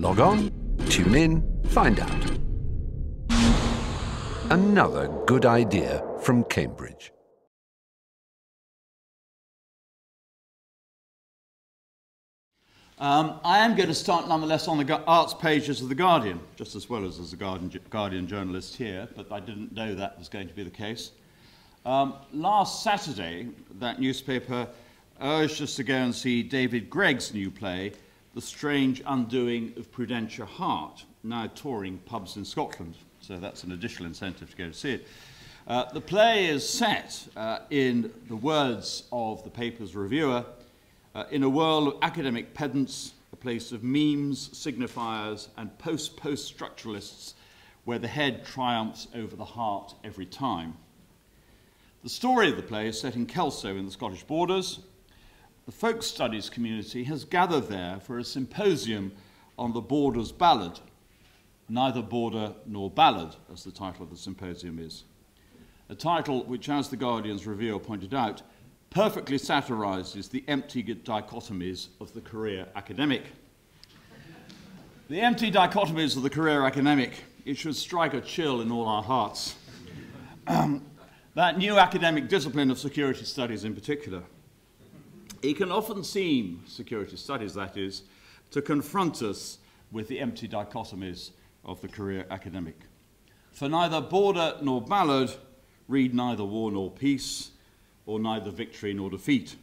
Log on, tune in, find out. Another good idea from Cambridge. I am going to start nonetheless on the arts pages of The Guardian, just as well as a Guardian journalist here, but I didn't know that was going to be the case. Last Saturday, that newspaper urged us to go and see David Gregg's new play, The Strange Undoing of Prudentia Hart, now touring pubs in Scotland. So that's an additional incentive to go to see it. The play is set, in the words of the paper's reviewer, in a world of academic pedants, a place of memes, signifiers, and post-structuralists, where the head triumphs over the heart every time. The story of the play is set in Kelso in the Scottish borders. The folk studies community has gathered there for a symposium on the Borders Ballad, Neither Border Nor Ballad, as the title of the symposium is. A title which, as the Guardian's reviewer pointed out, perfectly satirises the empty dichotomies of the career academic. The empty dichotomies of the career academic, it should strike a chill in all our hearts. That new academic discipline of security studies in particular. It can often seem, security studies that is, to confront us with the empty dichotomies of the career academic. For neither border nor ballad, read neither war nor peace, or neither victory nor defeat.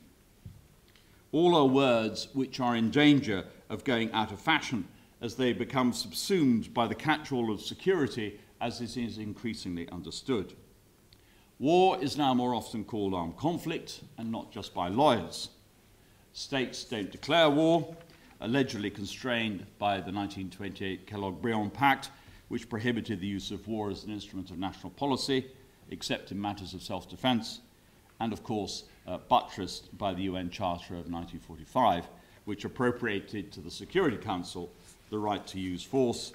All are words which are in danger of going out of fashion as they become subsumed by the catch-all of security as it is increasingly understood. War is now more often called armed conflict, and not just by lawyers. States don't declare war, allegedly constrained by the 1928 Kellogg-Briand Pact, which prohibited the use of war as an instrument of national policy, except in matters of self-defense, and of course buttressed by the UN Charter of 1945, which appropriated to the Security Council the right to use force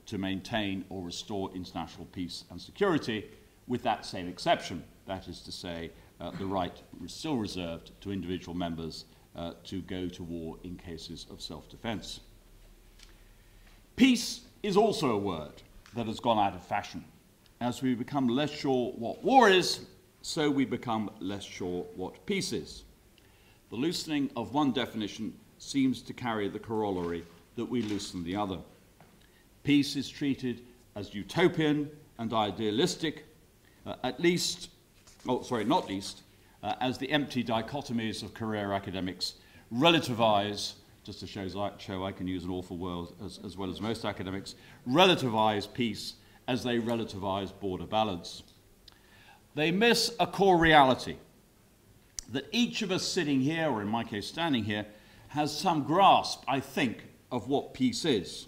to maintain or restore international peace and security, with that same exception, that is to say, the right was still reserved to individual members to go to war in cases of self-defense. Peace is also a word that has gone out of fashion. As we become less sure what war is, so we become less sure what peace is. The loosening of one definition seems to carry the corollary that we loosen the other. Peace is treated as utopian and idealistic, not least, as the empty dichotomies of career academics relativize, just to show I can use an awful word as well as most academics, relativize peace as they relativize border ballads. They miss a core reality, that each of us sitting here, or in my case standing here, has some grasp, I think, of what peace is.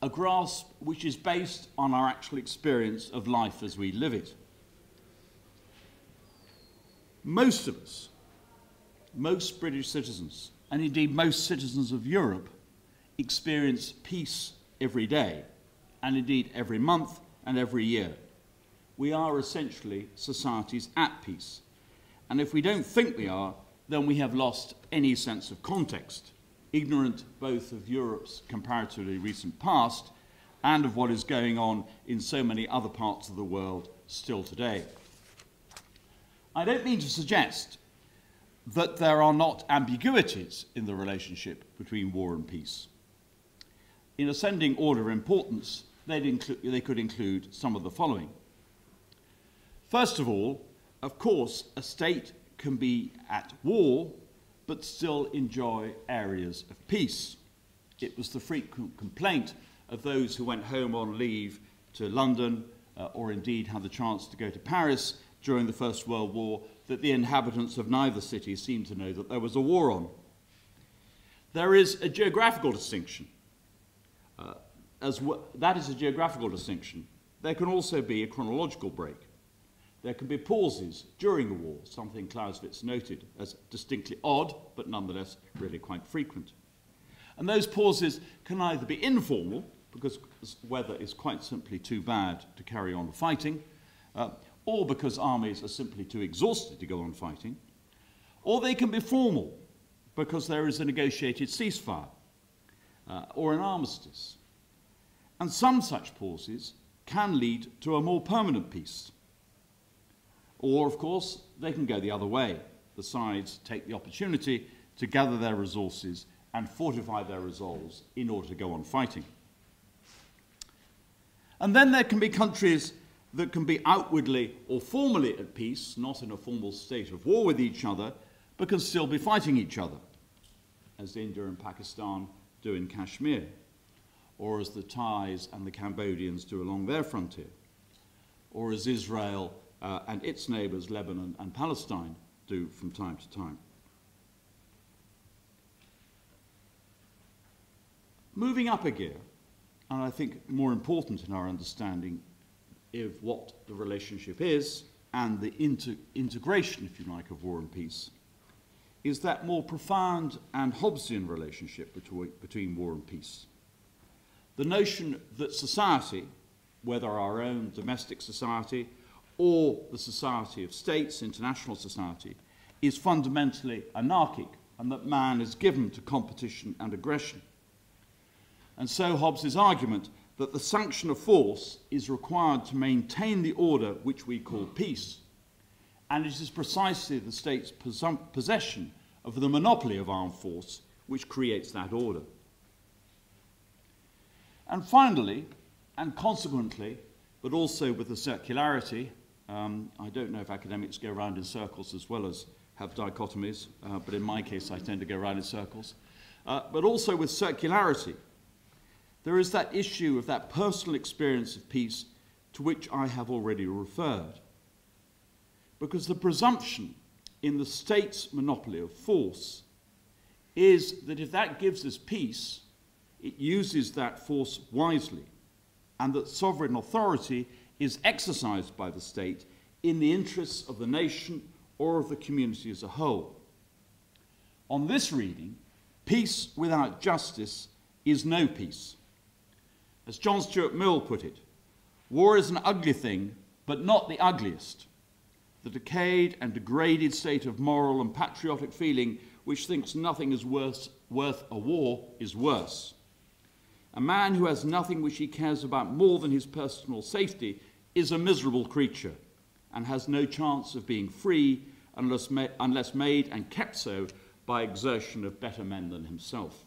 A grasp which is based on our actual experience of life as we live it. Most of us, most British citizens, and indeed most citizens of Europe, experience peace every day, and indeed every month and every year. We are essentially societies at peace. And if we don't think we are, then we have lost any sense of context, ignorant both of Europe's comparatively recent past and of what is going on in so many other parts of the world still today. I don't mean to suggest that there are not ambiguities in the relationship between war and peace. In ascending order of importance, they could include some of the following. First of all, of course, a state can be at war, but still enjoy areas of peace. It was the frequent complaint of those who went home on leave to London, or indeed had the chance to go to Paris during the First World War, that the inhabitants of neither city seemed to know that there was a war on. There is a geographical distinction. That is a geographical distinction. There can also be a chronological break. There can be pauses during the war, something Clausewitz noted as distinctly odd, but nonetheless really quite frequent. And those pauses can either be informal, because weather is quite simply too bad to carry on fighting, or because armies are simply too exhausted to go on fighting, or they can be formal, because there is a negotiated ceasefire. or an armistice. And some such pauses can lead to a more permanent peace. Or, of course, they can go the other way. The sides take the opportunity to gather their resources and fortify their resolves in order to go on fighting. And then there can be countries that can be outwardly or formally at peace, not in a formal state of war with each other, but can still be fighting each other, as India and Pakistan do in Kashmir, or as the Thais and the Cambodians do along their frontier, or as Israel and its neighbours, Lebanon and Palestine, do from time to time. Moving up a gear, and I think more important in our understanding of what the relationship is and the integration, if you like, of war and peace, is that more profound and Hobbesian relationship between war and peace. The notion that society, whether our own domestic society or the society of states, international society, is fundamentally anarchic, and that man is given to competition and aggression. And so Hobbes's argument that the sanction of force is required to maintain the order which we call peace, and it is precisely the state's possession of the monopoly of armed force which creates that order. And finally, and consequently, but also with the circularity, I don't know if academics go around in circles as well as have dichotomies, but in my case I tend to go around in circles, but also with circularity, there is that issue of that personal experience of peace to which I have already referred. Because the presumption in the state's monopoly of force is that if that gives us peace, it uses that force wisely, and that sovereign authority is exercised by the state in the interests of the nation or of the community as a whole. On this reading, peace without justice is no peace. As John Stuart Mill put it, war is an ugly thing, but not the ugliest. The decayed and degraded state of moral and patriotic feeling which thinks nothing is worth a war is worse. A man who has nothing which he cares about more than his personal safety is a miserable creature and has no chance of being free unless made and kept so by exertion of better men than himself.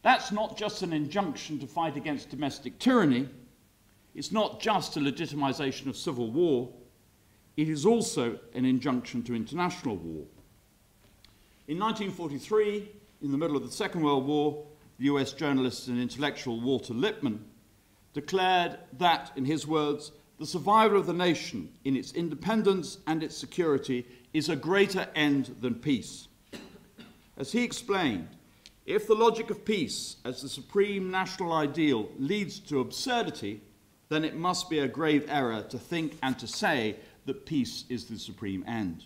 That's not just an injunction to fight against domestic tyranny. It's not just a legitimization of civil war. It is also an injunction to international war. In 1943, in the middle of the Second World War, the US journalist and intellectual Walter Lippmann declared that, in his words, the survival of the nation in its independence and its security is a greater end than peace. As he explained, if the logic of peace as the supreme national ideal leads to absurdity, then it must be a grave error to think and to say that peace is the supreme end.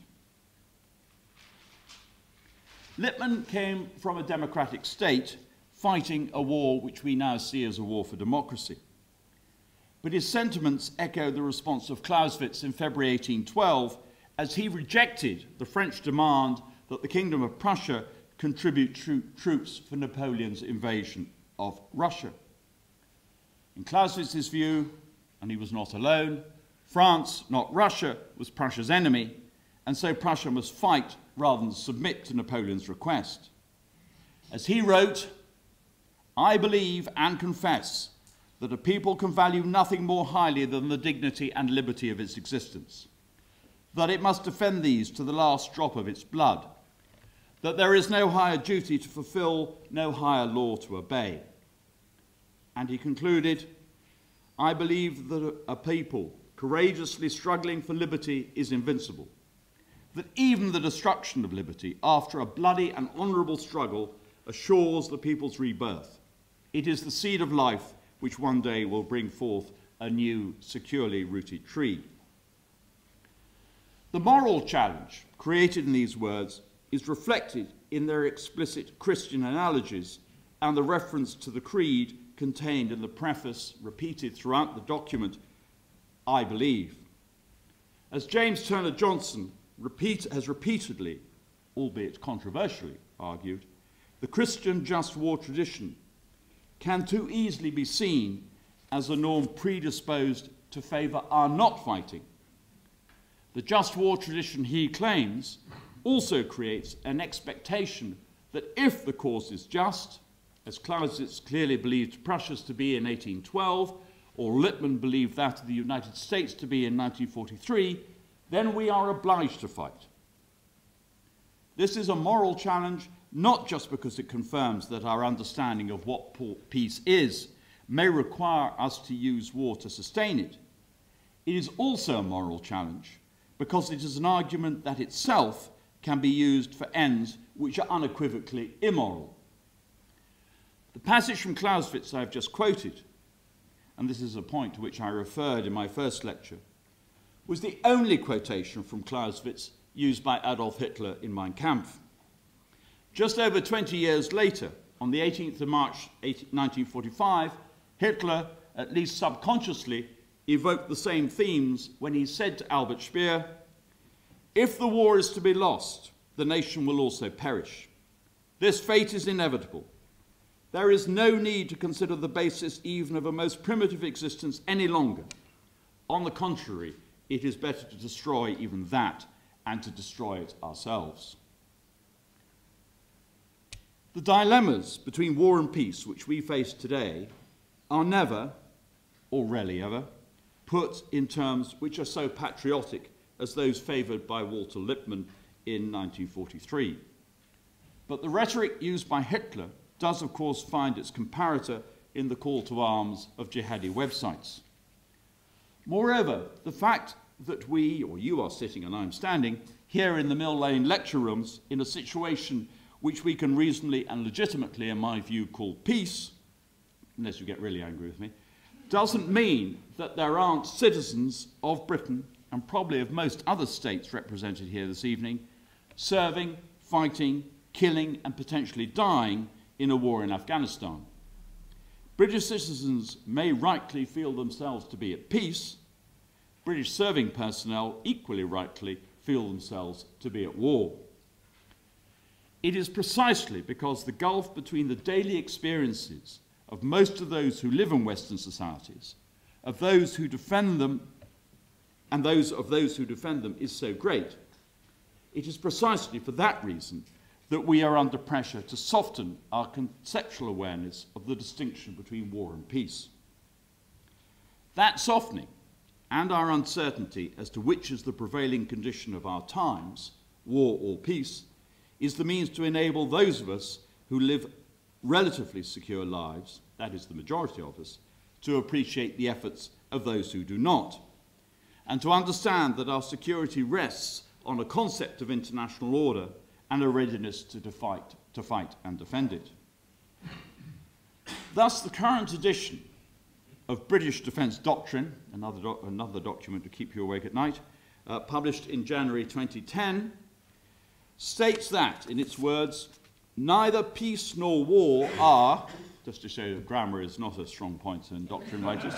Lippmann came from a democratic state fighting a war which we now see as a war for democracy. But his sentiments echo the response of Clausewitz in February 1812 as he rejected the French demand that the Kingdom of Prussia contribute troops for Napoleon's invasion of Russia. In Clausewitz's view, and he was not alone, France, not Russia, was Prussia's enemy, and so Prussia must fight rather than submit to Napoleon's request. As he wrote, "I believe and confess that a people can value nothing more highly than the dignity and liberty of its existence, that it must defend these to the last drop of its blood, that there is no higher duty to fulfill, no higher law to obey." And he concluded, "I believe that a people courageously struggling for liberty is invincible, that even the destruction of liberty after a bloody and honourable struggle assures the people's rebirth. It is the seed of life which one day will bring forth a new, securely rooted tree." The moral challenge created in these words is reflected in their explicit Christian analogies and the reference to the creed contained in the preface repeated throughout the document, "I believe." As James Turner Johnson has repeatedly, albeit controversially, argued, the Christian just war tradition can too easily be seen as a norm predisposed to favour our not fighting. The just war tradition, he claims, also creates an expectation that if the cause is just, as Clausewitz clearly believed Prussia's to be in 1812, or Lippmann believed that of the United States to be in 1943, then we are obliged to fight. This is a moral challenge, not just because it confirms that our understanding of what peace is may require us to use war to sustain it. It is also a moral challenge because it is an argument that itself can be used for ends which are unequivocally immoral. The passage from Clausewitz I have just quoted, and this is a point to which I referred in my first lecture, was the only quotation from Clausewitz used by Adolf Hitler in Mein Kampf. Just over 20 years later, on the 18th of March 1945, Hitler, at least subconsciously, evoked the same themes when he said to Albert Speer, "If the war is to be lost, the nation will also perish. This fate is inevitable. There is no need to consider the basis even of a most primitive existence any longer. On the contrary, it is better to destroy even that and to destroy it ourselves." The dilemmas between war and peace which we face today are never, or rarely ever, put in terms which are so patriotic as those favoured by Walter Lippmann in 1943. But the rhetoric used by Hitler does, of course, find its comparator in the call to arms of jihadi websites. Moreover, the fact that we, or you are sitting and I'm standing, here in the Mill Lane lecture rooms in a situation which we can reasonably and legitimately, in my view, call peace, unless you get really angry with me, doesn't mean that there aren't citizens of Britain, and probably of most other states represented here this evening, serving, fighting, killing, and potentially dying in a war in Afghanistan. British citizens may rightly feel themselves to be at peace. British serving personnel equally rightly feel themselves to be at war. It is precisely because the gulf between the daily experiences of most of those who live in Western societies, of those who defend them, and those who defend them is so great, it is precisely for that reason that we are under pressure to soften our conceptual awareness of the distinction between war and peace. That softening and our uncertainty as to which is the prevailing condition of our times, war or peace, is the means to enable those of us who live relatively secure lives, that is the majority of us, to appreciate the efforts of those who do not, and to understand that our security rests on a concept of international order and a readiness to fight and defend it. Thus, the current edition of British Defence Doctrine, another document to keep you awake at night, published in January 2010, states that, in its words, neither peace nor war are, just to show that grammar is not a strong point in doctrine writers,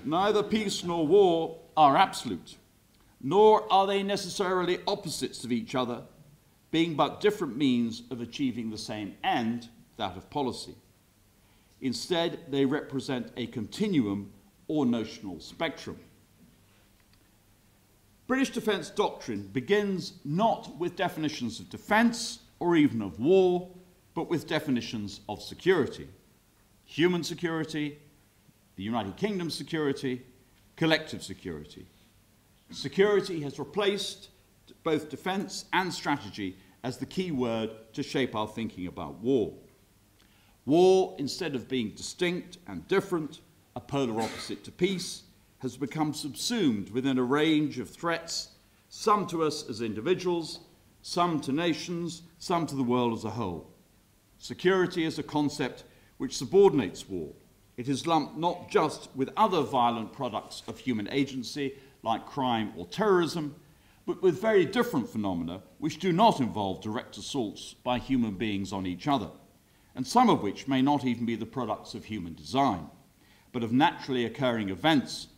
neither peace nor war are absolute, nor are they necessarily opposites of each other, being but different means of achieving the same end, that of policy. Instead, they represent a continuum or notional spectrum. British defence doctrine begins not with definitions of defence or even of war, but with definitions of security. Human security, the United Kingdom's security, collective security. Security has replaced both defence and strategy as the key word to shape our thinking about war. War, instead of being distinct and different, a polar opposite to peace, has become subsumed within a range of threats, some to us as individuals, some to nations, some to the world as a whole. Security is a concept which subordinates war. It is lumped not just with other violent products of human agency, like crime or terrorism, but with very different phenomena which do not involve direct assaults by human beings on each other, and some of which may not even be the products of human design, but of naturally occurring events.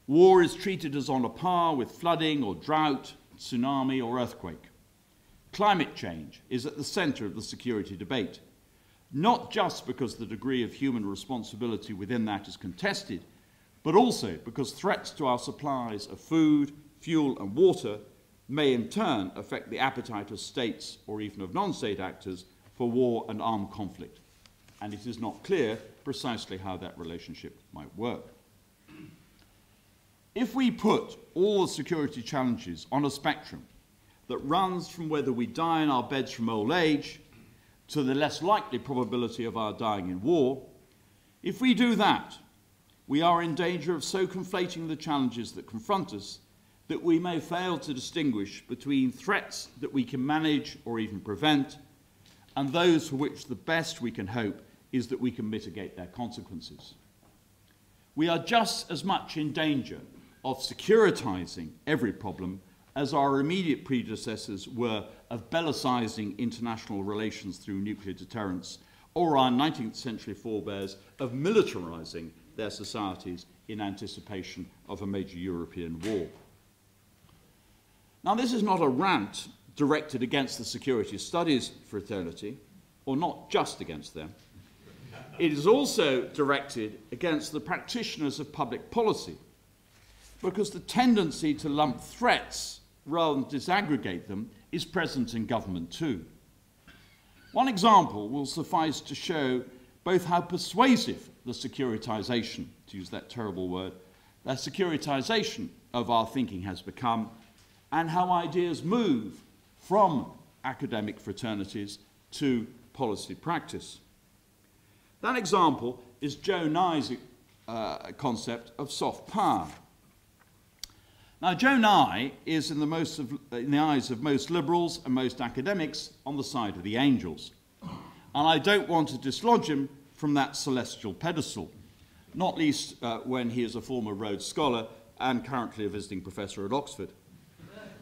War is treated as on a par with flooding or drought, tsunami or earthquake. climate change is at the centre of the security debate, not just because the degree of human responsibility within that is contested, but also because threats to our supplies of food, fuel and water may in turn affect the appetite of states or even of non-state actors for war and armed conflict. And it is not clear precisely how that relationship might work. If we put all the security challenges on a spectrum that runs from whether we die in our beds from old age to the less likely probability of our dying in war, if we do that, we are in danger of so conflating the challenges that confront us that we may fail to distinguish between threats that we can manage or even prevent and those for which the best we can hope is that we can mitigate their consequences. We are just as much in danger of securitizing every problem as our immediate predecessors were of bellicizing international relations through nuclear deterrence, or our 19th century forebears of militarizing their societies in anticipation of a major European war. Now, this is not a rant directed against the security studies fraternity, or not just against them. It is also directed against the practitioners of public policy, because the tendency to lump threats rather than disaggregate them is present in government too. One example will suffice to show both how persuasive the securitization, to use that terrible word, the securitization of our thinking has become, and how ideas move from academic fraternities to policy practice. That example is Joe Nye's concept of soft power. Now, Joe Nye is, in the eyes of most liberals and most academics, on the side of the angels. And I don't want to dislodge him from that celestial pedestal, not least when he is a former Rhodes Scholar and currently a visiting professor at Oxford.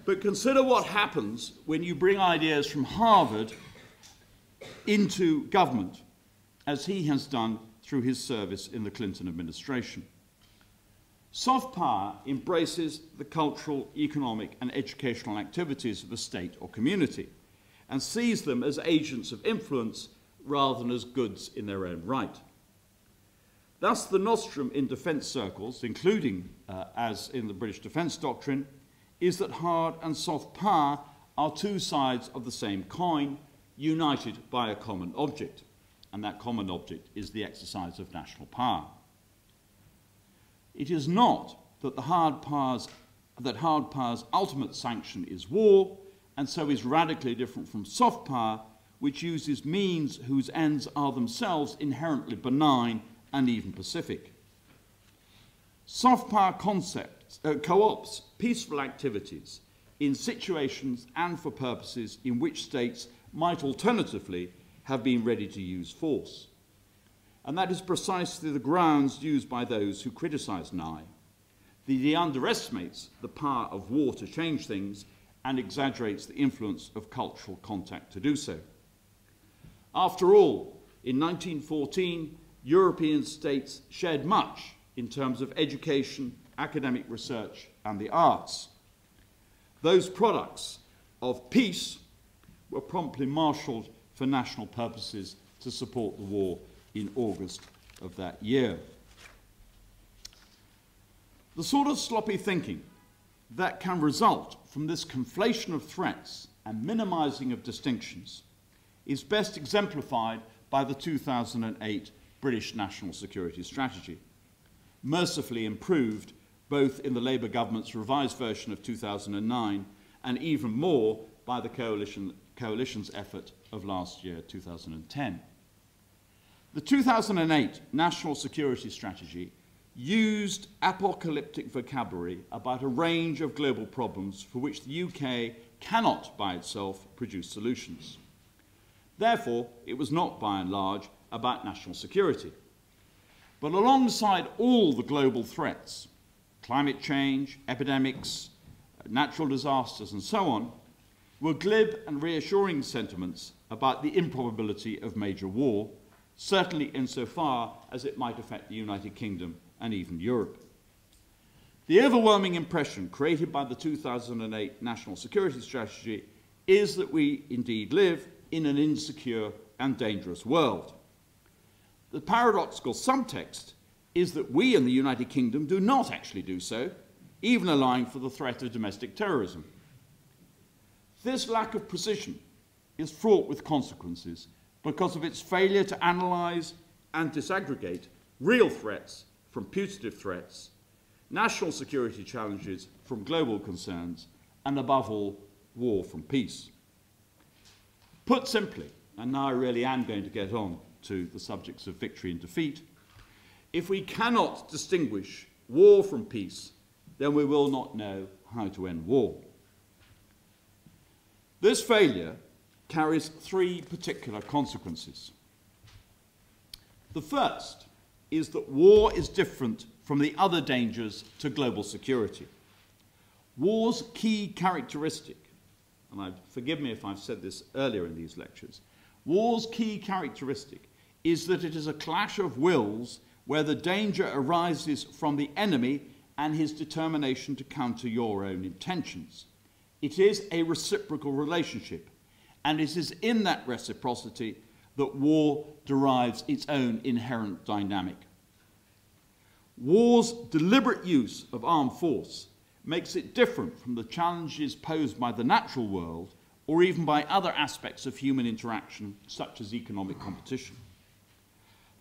But consider what happens when you bring ideas from Harvard into government, as he has done through his service in the Clinton administration. Soft power embraces the cultural, economic, and educational activities of a state or community and sees them as agents of influence rather than as goods in their own right. Thus, the nostrum in defence circles, including as in the British defence doctrine, is that hard and soft power are two sides of the same coin, united by a common object, and that common object is the exercise of national power. It is not that hard power's ultimate sanction is war, and so is radically different from soft power, which uses means whose ends are themselves inherently benign and even pacific. Soft power concepts co-opts peaceful activities in situations and for purposes in which states might alternatively have been ready to use force. And that is precisely the grounds used by those who criticize Nye. He underestimates the power of war to change things and exaggerates the influence of cultural contact to do so. After all, in 1914, European states shared much in terms of education, academic research, and the arts. Those products of peace were promptly marshalled for national purposes to support the war in August of that year. The sort of sloppy thinking that can result from this conflation of threats and minimizing of distinctions is best exemplified by the 2008 British National Security Strategy, mercifully improved both in the Labour government's revised version of 2009 and even more by the coalition's effort of last year, 2010. The 2008 National Security Strategy used apocalyptic vocabulary about a range of global problems for which the UK cannot by itself produce solutions. Therefore, it was not by and large about national security. But alongside all the global threats, climate change, epidemics, natural disasters, and so on, were glib and reassuring sentiments about the improbability of major war, certainly insofar as it might affect the United Kingdom and even Europe. The overwhelming impression created by the 2008 National Security Strategy is that we indeed live in an insecure and dangerous world. The paradoxical subtext is that we in the United Kingdom do not actually do so, even allowing for the threat of domestic terrorism. This lack of precision is fraught with consequences because of its failure to analyse and disaggregate real threats from putative threats, national security challenges from global concerns, and above all, war from peace. Put simply, and now I really am going to get on to the subjects of victory and defeat, if we cannot distinguish war from peace, then we will not know how to end war. This failure carries three particular consequences. The first is that war is different from the other dangers to global security. War's key characteristic, and forgive me if I've said this earlier in these lectures, war's key characteristic is that it is a clash of wills where the danger arises from the enemy and his determination to counter your own intentions. It is a reciprocal relationship, and it is in that reciprocity that war derives its own inherent dynamic. War's deliberate use of armed force makes it different from the challenges posed by the natural world or even by other aspects of human interaction, such as economic competition.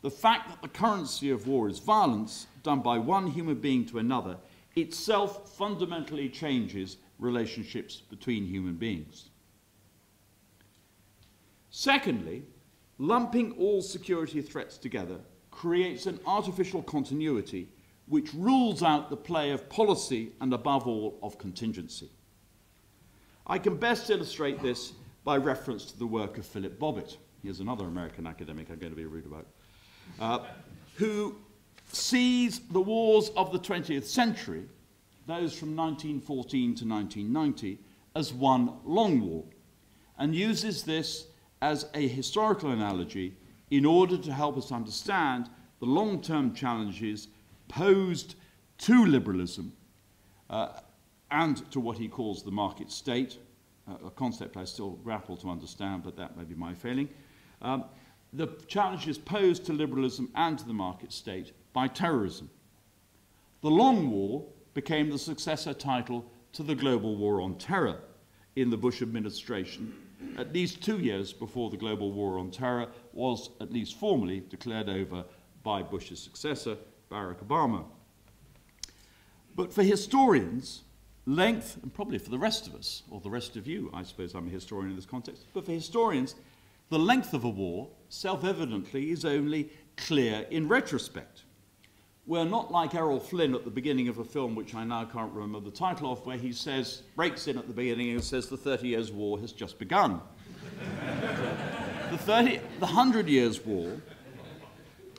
The fact that the currency of war is violence done by one human being to another itself fundamentally changes relationships between human beings. Secondly, lumping all security threats together creates an artificial continuity which rules out the play of policy and, above all, of contingency. I can best illustrate this by reference to the work of Philip Bobbitt. Here's another American academic I'm going to be rude about, who sees the wars of the 20th century, those from 1914 to 1990, as one long war, and uses this as a historical analogy in order to help us understand the long-term challenges posed to liberalism and to what he calls the market state, a concept I still grapple to understand, but that may be my failing. The challenges posed to liberalism and to the market state by terrorism. The Long War became the successor title to the Global War on Terror in the Bush administration, at least 2 years before the Global War on Terror was at least formally declared over by Bush's successor, Barack Obama. But for historians, length, and probably for the rest of us, or the rest of you, I suppose I'm a historian in this context, but for historians, the length of a war, self-evidently, is only clear in retrospect. We're not like Errol Flynn at the beginning of a film, which I now can't remember the title of, where he says, breaks in at the beginning and says the 30 Years' War has just begun. The 100 Years' War,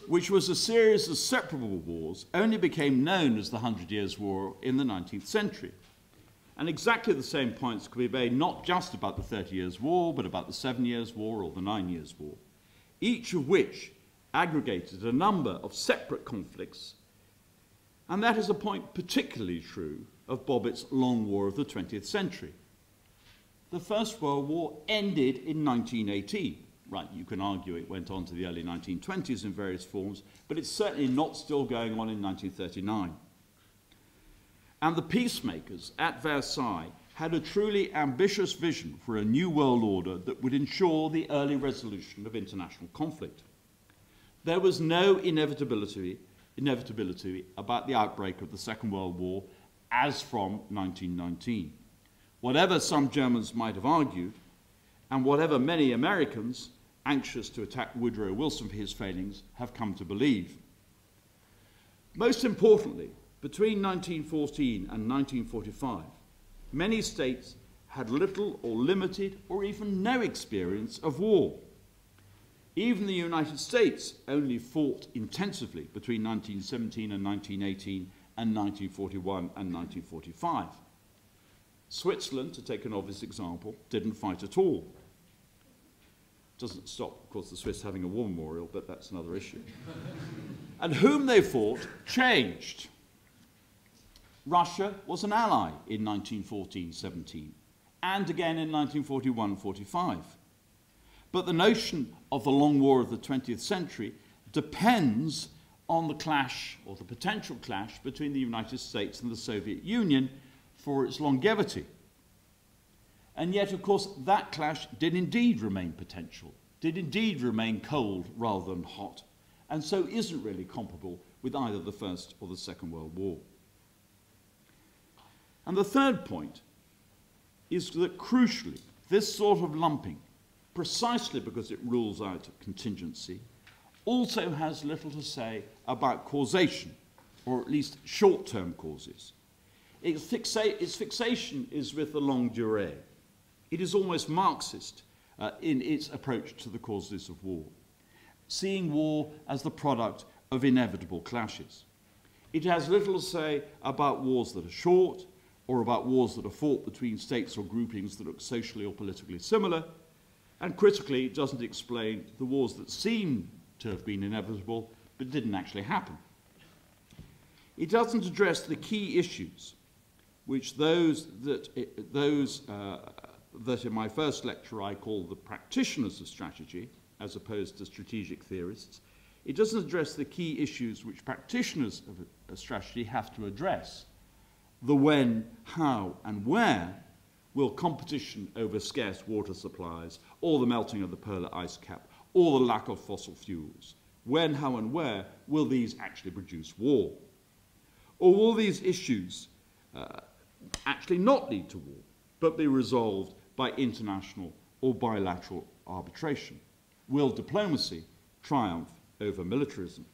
which was a series of separable wars, only became known as the 100 Years' War in the 19th century. And exactly the same points could be made not just about the 30 Years' War, but about the 7 Years' War or the 9 Years' War, each of which aggregated a number of separate conflicts, and that is a point particularly true of Bobbitt's Long War of the 20th century. The First World War ended in 1918. Right, you can argue it went on to the early 1920s in various forms, but it's certainly not still going on in 1939. And the peacemakers at Versailles had a truly ambitious vision for a new world order that would ensure the early resolution of international conflict. There was no inevitability about the outbreak of the Second World War as from 1919. Whatever some Germans might have argued, and whatever many Americans, anxious to attack Woodrow Wilson for his failings, have come to believe. Most importantly, between 1914 and 1945, many states had little or limited or even no experience of war. Even the United States only fought intensively between 1917 and 1918 and 1941 and 1945. Switzerland, to take an obvious example, didn't fight at all. Doesn't stop, of course, the Swiss having a war memorial, but that's another issue. And whom they fought changed. Russia was an ally in 1914-17, and again in 1941-45. But the notion of the long war of the 20th century depends on the clash, or the potential clash, between the United States and the Soviet Union for its longevity. And yet, of course, that clash did indeed remain potential, did indeed remain cold rather than hot, and so isn't really comparable with either the First or the Second World War. And the third point is that, crucially, this sort of lumping, precisely because it rules out contingency, also has little to say about causation, or at least short-term causes. Its fixation is with the longue durée. It is almost Marxist in its approach to the causes of war, seeing war as the product of inevitable clashes. It has little to say about wars that are short, or about wars that are fought between states or groupings that look socially or politically similar, and critically, it doesn't explain the wars that seem to have been inevitable but didn't actually happen. It doesn't address the key issues, which those that in my first lecture I call the practitioners of strategy, as opposed to strategic theorists. It doesn't address the key issues which practitioners of strategy have to address. The when, how, and where will competition over scarce water supplies, or the melting of the polar ice cap, or the lack of fossil fuels? When, how, and where will these actually produce war? Or will these issues actually not lead to war, but be resolved by international or bilateral arbitration? Will diplomacy triumph over militarism?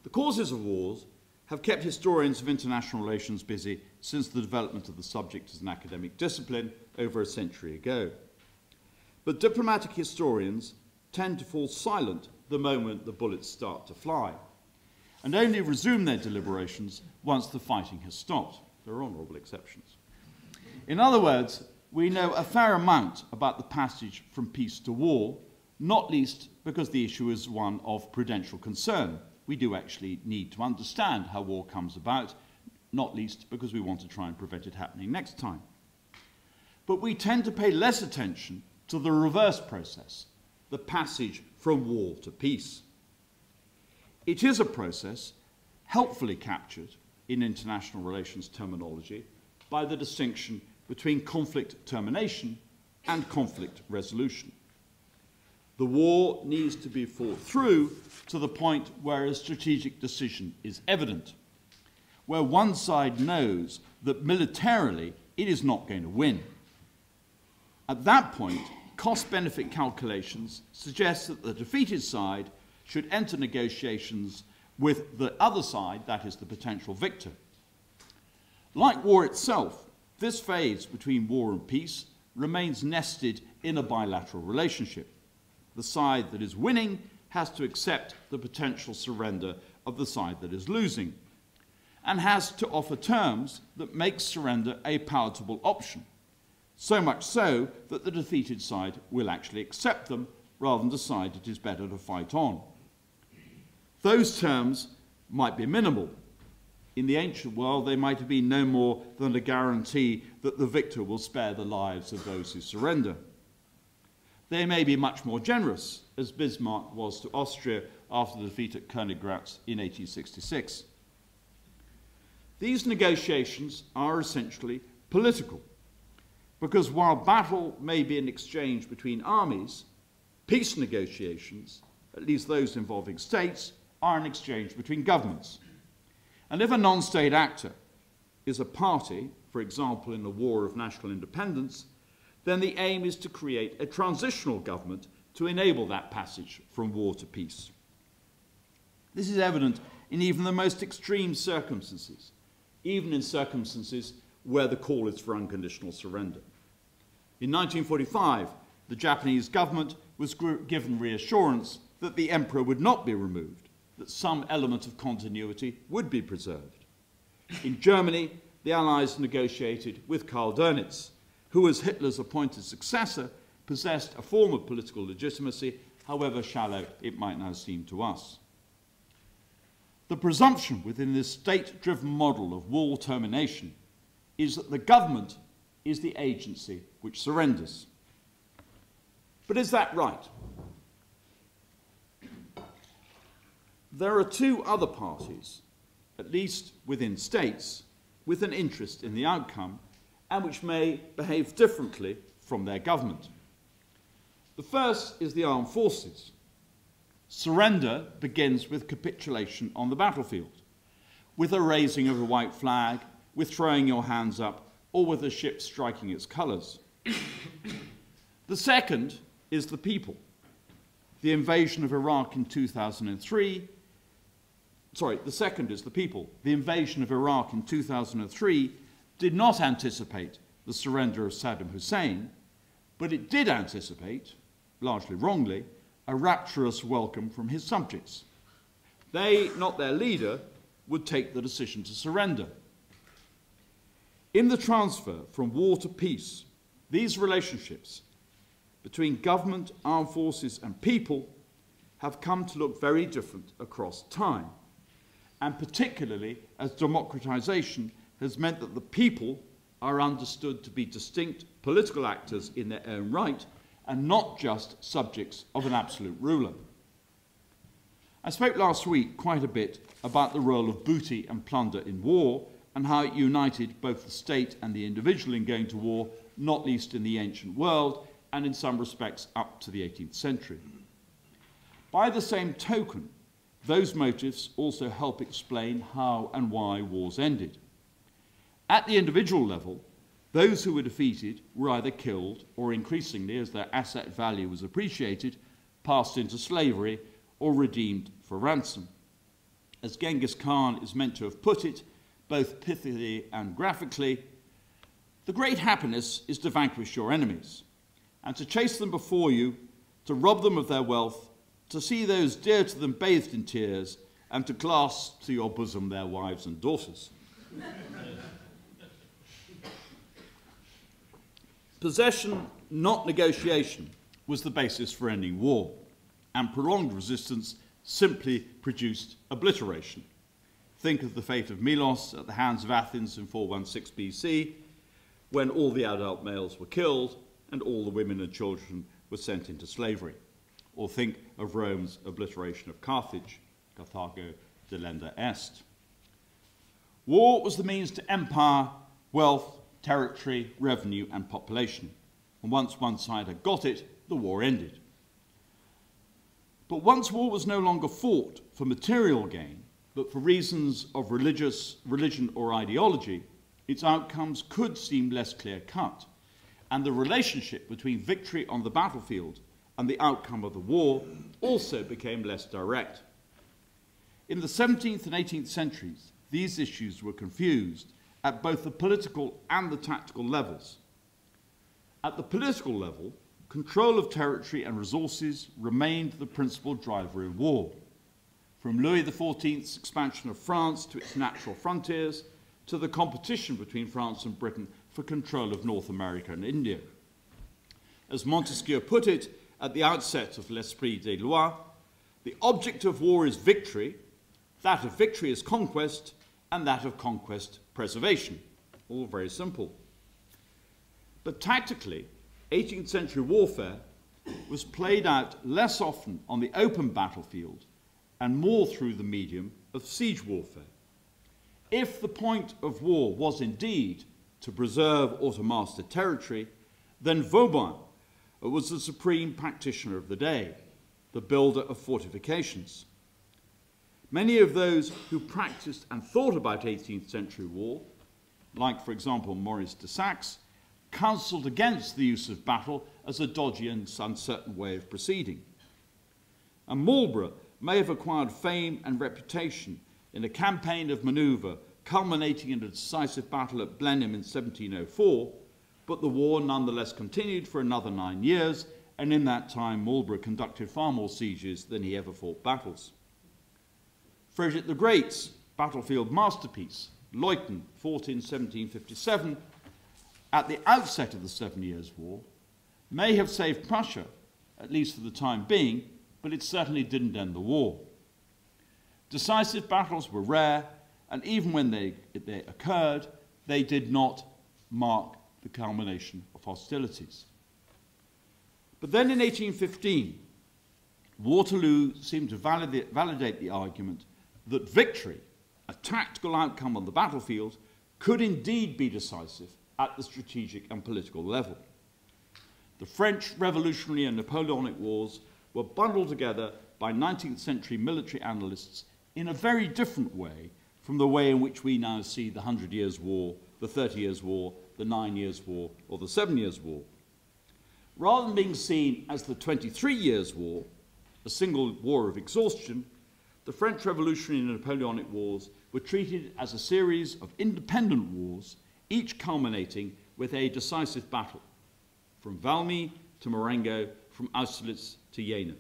The causes of wars have kept historians of international relations busy since the development of the subject as an academic discipline over a century ago. But diplomatic historians tend to fall silent the moment the bullets start to fly, and only resume their deliberations once the fighting has stopped. There are honourable exceptions. In other words, we know a fair amount about the passage from peace to war, not least because the issue is one of prudential concern. We do actually need to understand how war comes about, not least because we want to try and prevent it happening next time. But we tend to pay less attention to the reverse process, the passage from war to peace. It is a process helpfully captured in international relations terminology by the distinction between conflict termination and conflict resolution. The war needs to be fought through to the point where a strategic decision is evident, where one side knows that militarily it is not going to win. At that point, cost-benefit calculations suggest that the defeated side should enter negotiations with the other side, that is, the potential victor. Like war itself, this phase between war and peace remains nested in a bilateral relationship. The side that is winning has to accept the potential surrender of the side that is losing, and has to offer terms that make surrender a palatable option, so much so that the defeated side will actually accept them rather than decide it is better to fight on. Those terms might be minimal. In the ancient world, they might have been no more than a guarantee that the victor will spare the lives of those who surrender. They may be much more generous, as Bismarck was to Austria after the defeat at Königgrätz in 1866. These negotiations are essentially political, because while battle may be an exchange between armies, peace negotiations, at least those involving states, are an exchange between governments. And if a non-state actor is a party, for example in a war of national independence, then the aim is to create a transitional government to enable that passage from war to peace. This is evident in even the most extreme circumstances, even in circumstances where the call is for unconditional surrender. In 1945, the Japanese government was given reassurance that the emperor would not be removed, that some element of continuity would be preserved. In Germany, the Allies negotiated with Karl Dönitz, who, as Hitler's appointed successor, possessed a form of political legitimacy, however shallow it might now seem to us. The presumption within this state-driven model of war termination is that the government is the agency which surrenders. But is that right? There are two other parties, at least within states, with an interest in the outcome and which may behave differently from their government. The first is the armed forces. Surrender begins with capitulation on the battlefield, with a raising of a white flag, with throwing your hands up, or with a ship striking its colours. The second is the people. The invasion of Iraq in 2003, the second is the people. The invasion of Iraq in 2003 did not anticipate the surrender of Saddam Hussein, but it did anticipate, largely wrongly, a rapturous welcome from his subjects. They, not their leader, would take the decision to surrender. In the transfer from war to peace, these relationships between government, armed forces, and people have come to look very different across time, and particularly as democratization has meant that the people are understood to be distinct political actors in their own right and not just subjects of an absolute ruler. I spoke last week quite a bit about the role of booty and plunder in war and how it united both the state and the individual in going to war, not least in the ancient world and in some respects up to the 18th century. By the same token, those motives also help explain how and why wars ended. At the individual level, those who were defeated were either killed or, increasingly, as their asset value was appreciated, passed into slavery or redeemed for ransom. As Genghis Khan is meant to have put it, both pithily and graphically, the great happiness is to vanquish your enemies and to chase them before you, to rob them of their wealth, to see those dear to them bathed in tears, and to clasp to your bosom their wives and daughters. Possession, not negotiation, was the basis for ending war, and prolonged resistance simply produced obliteration. Think of the fate of Milos at the hands of Athens in 416 BC, when all the adult males were killed and all the women and children were sent into slavery. Or think of Rome's obliteration of Carthage, Carthago delenda est. War was the means to empire, wealth, territory, revenue, and population. And once one side had got it, the war ended. But once war was no longer fought for material gain, but for reasons of religion or ideology, its outcomes could seem less clear-cut, and the relationship between victory on the battlefield and the outcome of the war also became less direct. In the 17th and 18th centuries, these issues were confused at both the political and the tactical levels. At the political level, control of territory and resources remained the principal driver in war. From Louis XIV's expansion of France to its natural frontiers, to the competition between France and Britain for control of North America and India. As Montesquieu put it at the outset of L'Esprit des Lois, the object of war is victory, that of victory is conquest, and that of conquest preservation. All very simple. But tactically, 18th century warfare was played out less often on the open battlefield and more through the medium of siege warfare. If the point of war was indeed to preserve or to master territory, then Vauban was the supreme practitioner of the day, the builder of fortifications. Many of those who practiced and thought about 18th century war, like, for example, Maurice de Saxe, counselled against the use of battle as a dodgy and uncertain way of proceeding. And Marlborough may have acquired fame and reputation in a campaign of manoeuvre culminating in a decisive battle at Blenheim in 1704, but the war nonetheless continued for another 9 years, and in that time Marlborough conducted far more sieges than he ever fought battles. Frederick the Great's battlefield masterpiece, Leuthen, fought in 1757, at the outset of the 7 Years' War, may have saved Prussia, at least for the time being, but it certainly didn't end the war. Decisive battles were rare, and even when they occurred, they did not mark the culmination of hostilities. But then in 1815, Waterloo seemed to validate the argument that victory, a tactical outcome on the battlefield, could indeed be decisive at the strategic and political level. The French Revolutionary and Napoleonic Wars were bundled together by 19th century military analysts in a very different way from the way in which we now see the 100 Years' War, the 30 Years' War, the 9 Years' War, or the 7 Years' War. Rather than being seen as the 23 Years' War, a single war of exhaustion, the French Revolutionary and Napoleonic Wars were treated as a series of independent wars, each culminating with a decisive battle, from Valmy to Marengo, from Austerlitz to Jena.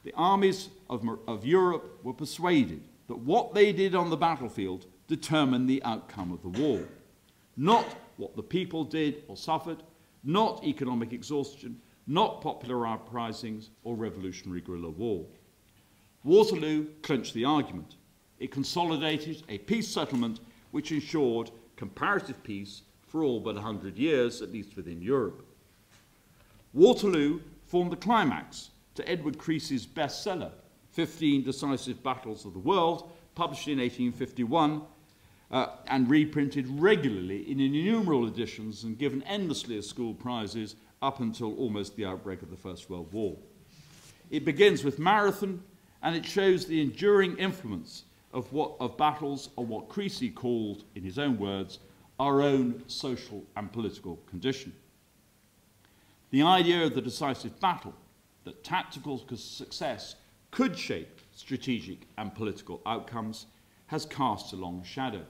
The armies of Europe were persuaded that what they did on the battlefield determined the outcome of the war, not what the people did or suffered, not economic exhaustion, not popular uprisings or revolutionary guerrilla war. Waterloo clinched the argument. It consolidated a peace settlement which ensured comparative peace for all but 100 years, at least within Europe. Waterloo formed the climax to Edward Creasy's bestseller, 15 Decisive Battles of the World, published in 1851 and reprinted regularly in innumerable editions and given endlessly as school prizes up until almost the outbreak of the First World War. It begins with Marathon, and it shows the enduring influence of battles on what Creasy called, in his own words, our own social and political condition. The idea of the decisive battle, that tactical success could shape strategic and political outcomes, has cast a long shadow.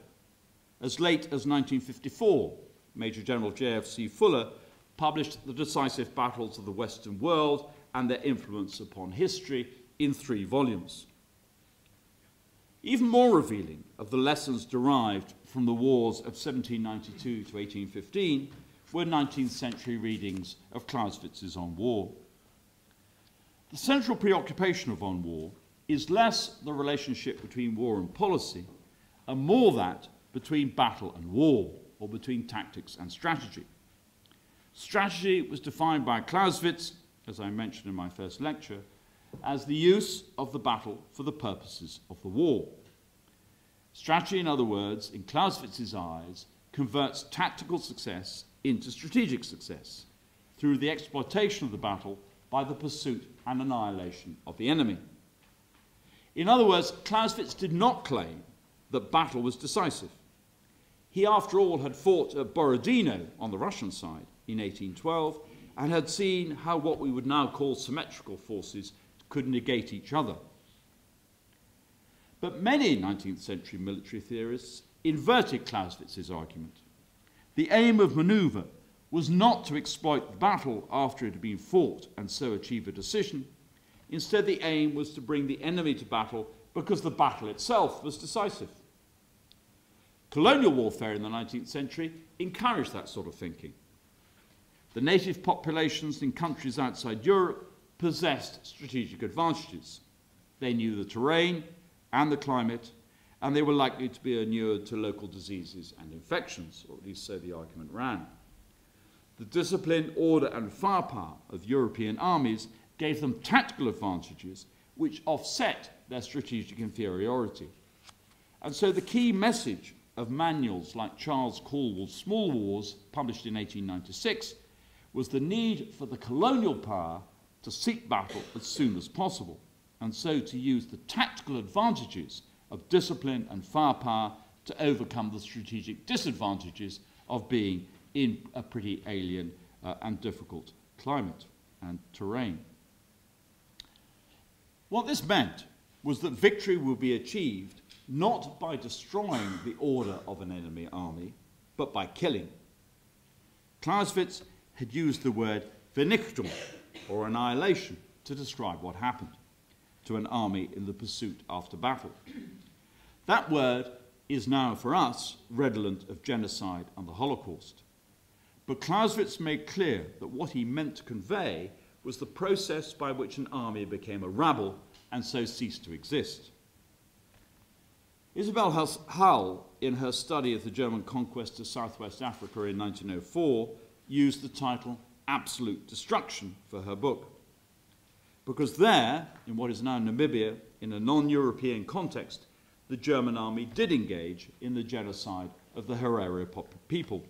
As late as 1954, Major General J.F.C. Fuller published The Decisive Battles of the Western World and Their Influence Upon History in 3 volumes. Even more revealing of the lessons derived from the wars of 1792 to 1815 were 19th century readings of Clausewitz's On War. The central preoccupation of On War is less the relationship between war and policy, and more that between battle and war, or between tactics and strategy. Strategy was defined by Clausewitz, as I mentioned in my first lecture, as the use of the battle for the purposes of the war. Strategy, in other words, in Clausewitz's eyes, converts tactical success into strategic success through the exploitation of the battle by the pursuit and annihilation of the enemy. In other words, Clausewitz did not claim that battle was decisive. He, after all, had fought at Borodino on the Russian side in 1812 and had seen how what we would now call symmetrical forces could negate each other. But many 19th century military theorists inverted Clausewitz's argument. The aim of manoeuvre was not to exploit the battle after it had been fought and so achieve a decision. Instead, the aim was to bring the enemy to battle because the battle itself was decisive. Colonial warfare in the 19th century encouraged that sort of thinking. The native populations in countries outside Europe possessed strategic advantages. They knew the terrain and the climate, and they were likely to be inured to local diseases and infections, or at least so the argument ran. The discipline, order, and firepower of European armies gave them tactical advantages which offset their strategic inferiority. And so the key message of manuals like Charles Caldwell's Small Wars, published in 1896, was the need for the colonial power to seek battle as soon as possible, and so to use the tactical advantages of discipline and firepower to overcome the strategic disadvantages of being in a pretty alien and difficult climate and terrain. What this meant was that victory would be achieved not by destroying the order of an enemy army, but by killing. Clausewitz had used the word Vernichtung, or annihilation, to describe what happened to an army in the pursuit after battle. That word is now, for us, redolent of genocide and the Holocaust. But Clausewitz made clear that what he meant to convey was the process by which an army became a rabble and so ceased to exist. Isabel Hull, in her study of the German conquest of southwest Africa in 1904, used the title Absolute Destruction for her book. Because there, in what is now Namibia, in a non-European context, the German army did engage in the genocide of the Herero people.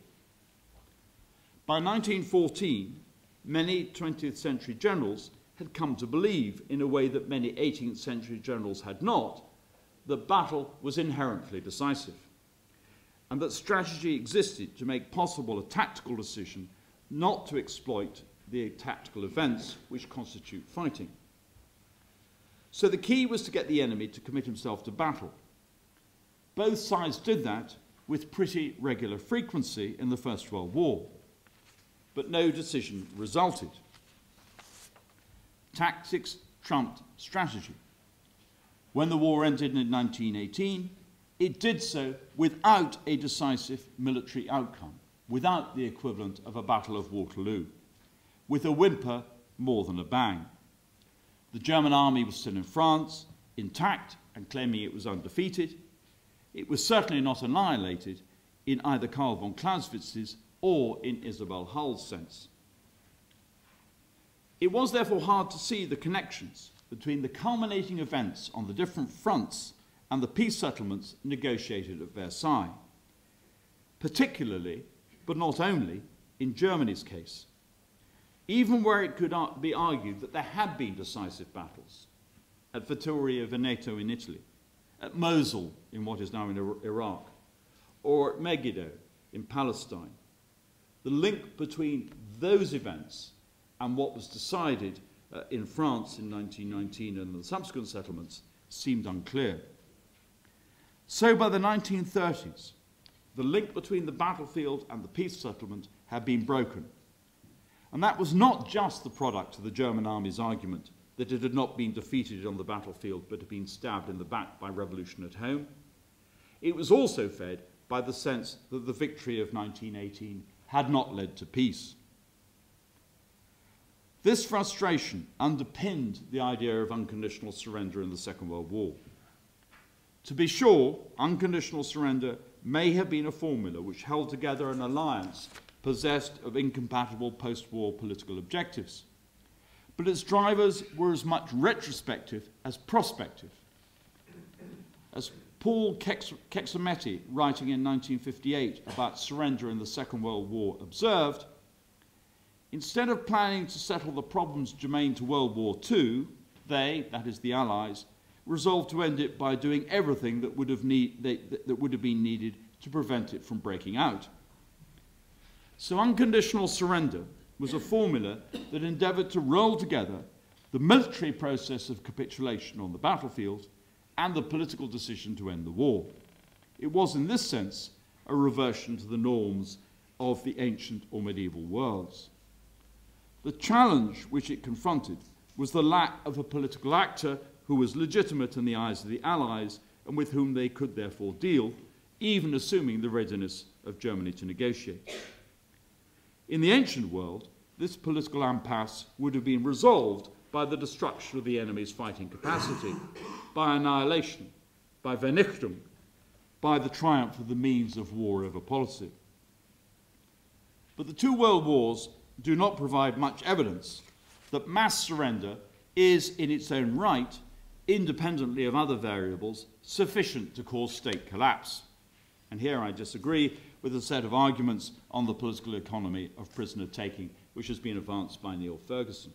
By 1914, many 20th century generals had come to believe, in a way that many 18th century generals had not, that battle was inherently decisive, and that strategy existed to make possible a tactical decision not to exploit the tactical events which constitute fighting. So the key was to get the enemy to commit himself to battle. Both sides did that with pretty regular frequency in the First World War, but no decision resulted. Tactics trumped strategy. When the war ended in 1918, it did so without a decisive military outcome, without the equivalent of a Battle of Waterloo, with a whimper more than a bang. The German army was still in France, intact and claiming it was undefeated. It was certainly not annihilated in either Karl von Clausewitz's or in Isabel Hull's sense. It was therefore hard to see the connections between the culminating events on the different fronts and the peace settlements negotiated at Versailles, particularly, but not only, in Germany's case, even where it could be argued that there had been decisive battles, at Vittorio Veneto in Italy, at Mosul in what is now in Iraq, or at Megiddo in Palestine. The link between those events and what was decided in France in 1919 and the subsequent settlements seemed unclear. So by the 1930s, the link between the battlefield and the peace settlement had been broken. And that was not just the product of the German army's argument that it had not been defeated on the battlefield but had been stabbed in the back by revolution at home. It was also fed by the sense that the victory of 1918 had not led to peace. This frustration underpinned the idea of unconditional surrender in the Second World War. To be sure, unconditional surrender may have been a formula which held together an alliance possessed of incompatible post-war political objectives, but its drivers were as much retrospective as prospective. As Paul Keksameti, writing in 1958 about surrender in the Second World War, observed, instead of planning to settle the problems germane to World War II, they, that is the Allies, resolved to end it by doing everything that would have been needed to prevent it from breaking out. So unconditional surrender was a formula that endeavoured to roll together the military process of capitulation on the battlefield and the political decision to end the war. It was, in this sense, a reversion to the norms of the ancient or medieval worlds. The challenge which it confronted was the lack of a political actor who was legitimate in the eyes of the Allies and with whom they could therefore deal, even assuming the readiness of Germany to negotiate. In the ancient world, this political impasse would have been resolved by the destruction of the enemy's fighting capacity, by annihilation, by Vernichtung, by the triumph of the means of war over policy. But the two world wars do not provide much evidence that mass surrender is, in its own right, independently of other variables, sufficient to cause state collapse. And here I disagree with a set of arguments on the political economy of prisoner-taking, which has been advanced by Neil Ferguson.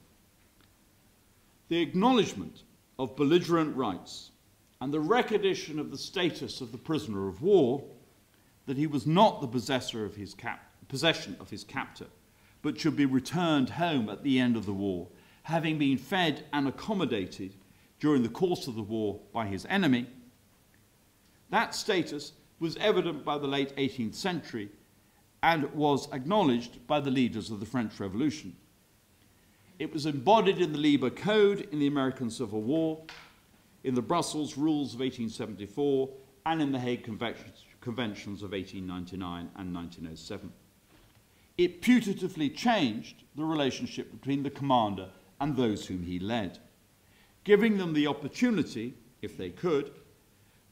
The acknowledgement of belligerent rights and the recognition of the status of the prisoner of war, that he was not the possession of his captor, but should be returned home at the end of the war, having been fed and accommodated during the course of the war by his enemy, that status was evident by the late 18th century and was acknowledged by the leaders of the French Revolution. It was embodied in the Liber Code in the American Civil War, in the Brussels Rules of 1874, and in the Hague Conventions of 1899 and 1907. It putatively changed the relationship between the commander and those whom he led, giving them the opportunity, if they could,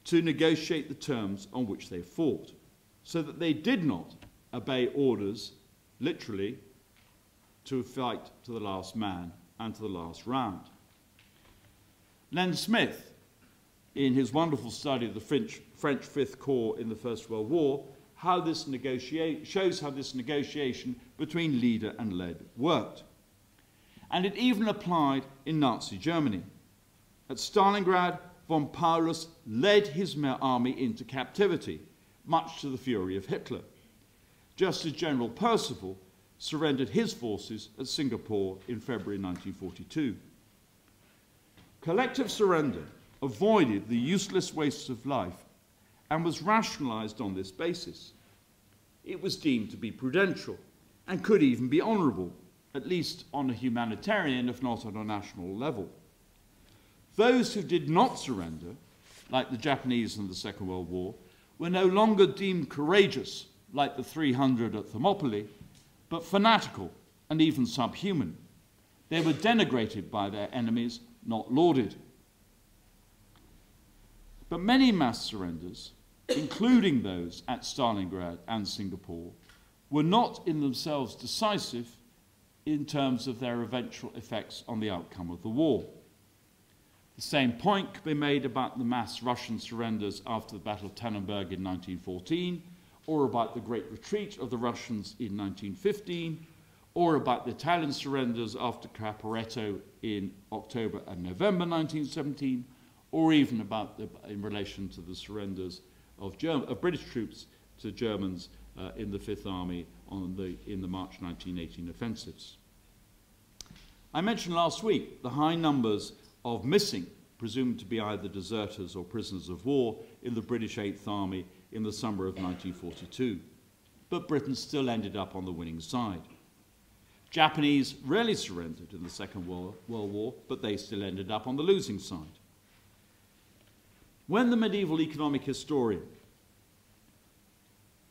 to negotiate the terms on which they fought, so that they did not obey orders, literally, to fight to the last man and to the last round. Len Smith, in his wonderful study of the French Fifth Corps in the First World War, shows how this negotiation between leader and led worked. And it even applied in Nazi Germany. At Stalingrad, von Paulus led his army into captivity, much to the fury of Hitler, just as General Percival surrendered his forces at Singapore in February 1942. Collective surrender avoided the useless wastes of life and was rationalized on this basis. It was deemed to be prudential and could even be honorable, at least on a humanitarian, if not on a national level. Those who did not surrender, like the Japanese in the Second World War, were no longer deemed courageous, like the 300 at Thermopylae, but fanatical and even subhuman. They were denigrated by their enemies, not lauded. But many mass surrenders, including those at Stalingrad and Singapore, were not in themselves decisive in terms of their eventual effects on the outcome of the war. The same point could be made about the mass Russian surrenders after the Battle of Tannenberg in 1914, or about the Great Retreat of the Russians in 1915, or about the Italian surrenders after Caporetto in October and November 1917, or even about in relation to the surrenders of British troops to Germans in the Fifth Army in the March 1918 offensives. I mentioned last week the high numbers of missing, presumed to be either deserters or prisoners of war, in the British Eighth Army in the summer of 1942. But Britain still ended up on the winning side. Japanese rarely surrendered in the Second World War, but they still ended up on the losing side. When the medieval economic historian,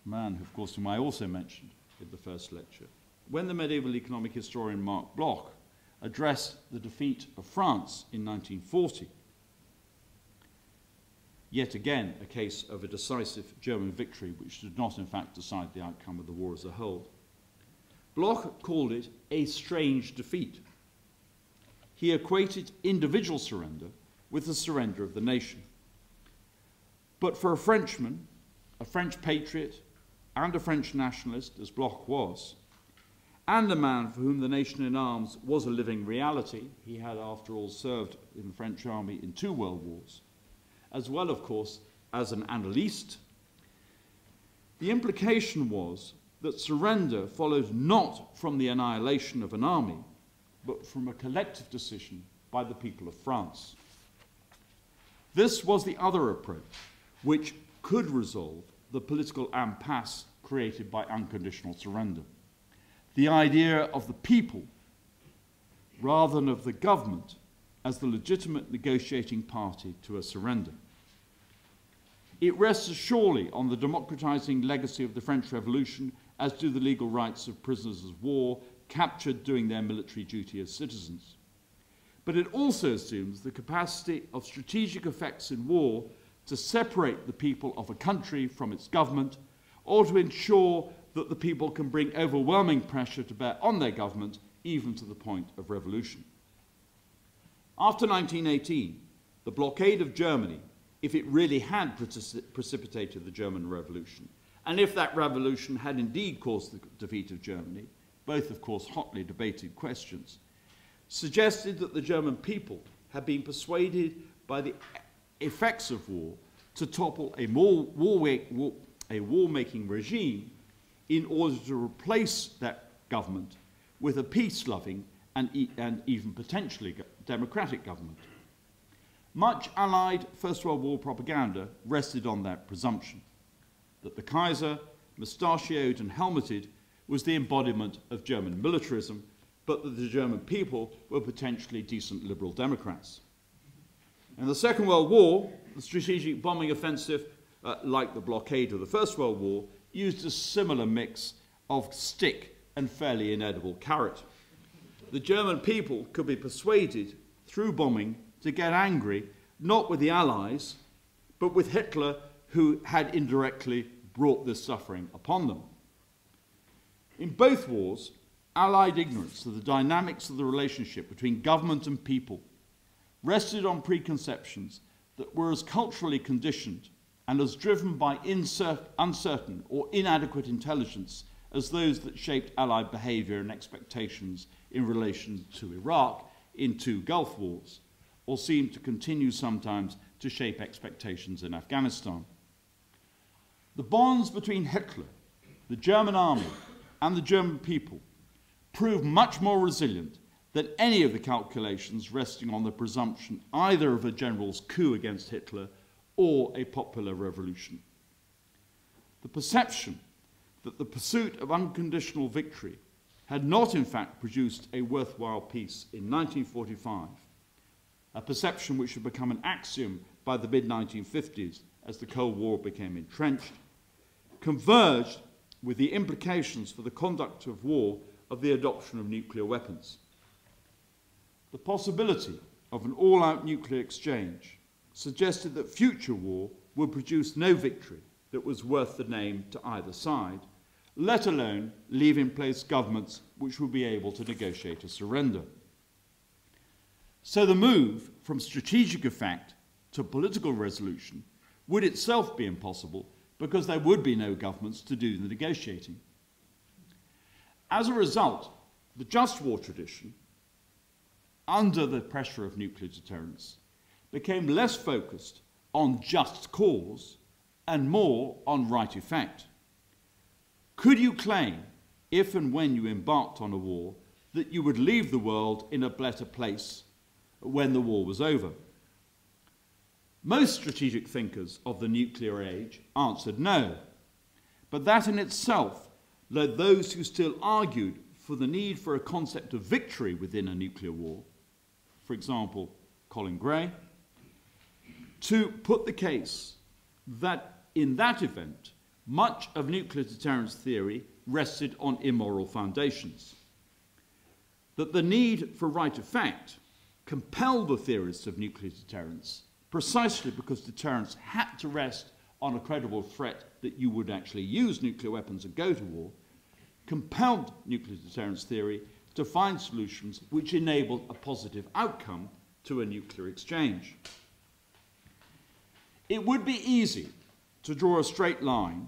a man, of course, whom I also mentioned in the first lecture, when the medieval economic historian Marc Bloch addressed the defeat of France in 1940, yet again a case of a decisive German victory which did not in fact decide the outcome of the war as a whole, Bloch called it a strange defeat. He equated individual surrender with the surrender of the nation. But for a Frenchman, a French patriot, and a French nationalist, as Bloch was, and a man for whom the nation in arms was a living reality — he had, after all, served in the French army in 2 world wars, as well, of course, as an analyst — the implication was that surrender followed not from the annihilation of an army, but from a collective decision by the people of France. This was the other approach, which could resolve the political impasse created by unconditional surrender. The idea of the people, rather than of the government, as the legitimate negotiating party to a surrender. It rests surely on the democratizing legacy of the French Revolution, as do the legal rights of prisoners of war captured doing their military duty as citizens. But it also assumes the capacity of strategic effects in war to separate the people of a country from its government, or to ensure that the people can bring overwhelming pressure to bear on their government, even to the point of revolution. After 1918, the blockade of Germany, if it really had precipitated the German Revolution, and if that revolution had indeed caused the defeat of Germany, both, of course, hotly debated questions, suggested that the German people had been persuaded by the effects of war to topple a war-making regime in order to replace that government with a peace-loving and even potentially democratic government. Much allied First World War propaganda rested on that presumption, that the Kaiser, mustachioed and helmeted, was the embodiment of German militarism, but that the German people were potentially decent liberal Democrats. In the Second World War, the strategic bombing offensive, like the blockade of the First World War, used a similar mix of stick and fairly inedible carrot. The German people could be persuaded through bombing to get angry, not with the Allies, but with Hitler, who had indirectly brought this suffering upon them. In both wars, Allied ignorance of the dynamics of the relationship between government and people rested on preconceptions that were as culturally conditioned and as driven by uncertain or inadequate intelligence as those that shaped Allied behaviour and expectations in relation to Iraq in 2 Gulf Wars, or seemed to continue sometimes to shape expectations in Afghanistan. The bonds between Hitler, the German army, and the German people proved much more resilient than any of the calculations resting on the presumption either of a general's coup against Hitler or a popular revolution. The perception that the pursuit of unconditional victory had not in fact produced a worthwhile peace in 1945, a perception which had become an axiom by the mid-1950s as the Cold War became entrenched, converged with the implications for the conduct of war of the adoption of nuclear weapons. The possibility of an all-out nuclear exchange suggested that future war would produce no victory that was worth the name to either side, let alone leave in place governments which would be able to negotiate a surrender. So the move from strategic effect to political resolution would itself be impossible because there would be no governments to do the negotiating. As a result, the just war tradition, under the pressure of nuclear deterrence, became less focused on just cause and more on right effect. Could you claim, if and when you embarked on a war, that you would leave the world in a better place when the war was over? Most strategic thinkers of the nuclear age answered no, but that in itself led those who still argued for the need for a concept of victory within a nuclear war, for example, Colin Gray, to put the case that in that event, much of nuclear deterrence theory rested on immoral foundations. That the need for right effect compelled the theorists of nuclear deterrence precisely because deterrence had to rest on a credible threat that you would actually use nuclear weapons and go to war, compelled nuclear deterrence theory to find solutions which enabled a positive outcome to a nuclear exchange. It would be easy to draw a straight line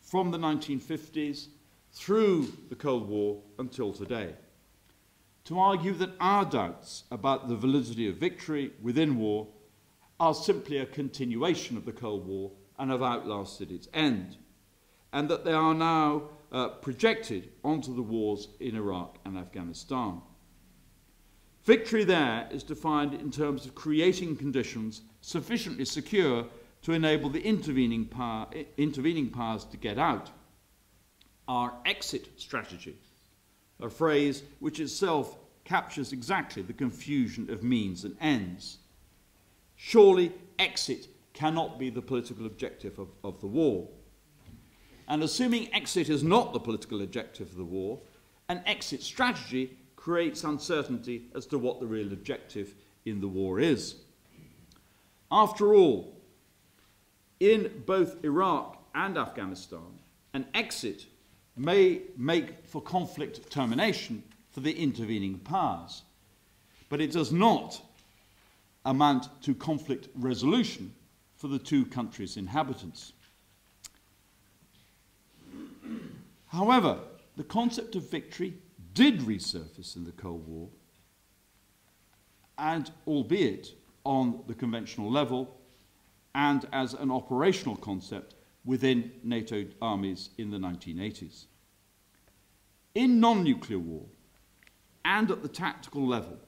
from the 1950s through the Cold War until today, to argue that our doubts about the validity of victory within war are simply a continuation of the Cold War and have outlasted its end, and that they are now projected onto the wars in Iraq and Afghanistan. Victory there is defined in terms of creating conditions sufficiently secure to enable the intervening powers to get out. Our exit strategy, a phrase which itself captures exactly the confusion of means and ends. Surely exit cannot be the political objective of the war. And assuming exit is not the political objective of the war, an exit strategy creates uncertainty as to what the real objective in the war is. After all, in both Iraq and Afghanistan, an exit may make for conflict termination for the intervening powers, but it does not amount to conflict resolution for the two countries' inhabitants. However, the concept of victory did resurface in the Cold War, and albeit on the conventional level and as an operational concept within NATO armies in the 1980s. In non-nuclear war and at the tactical level,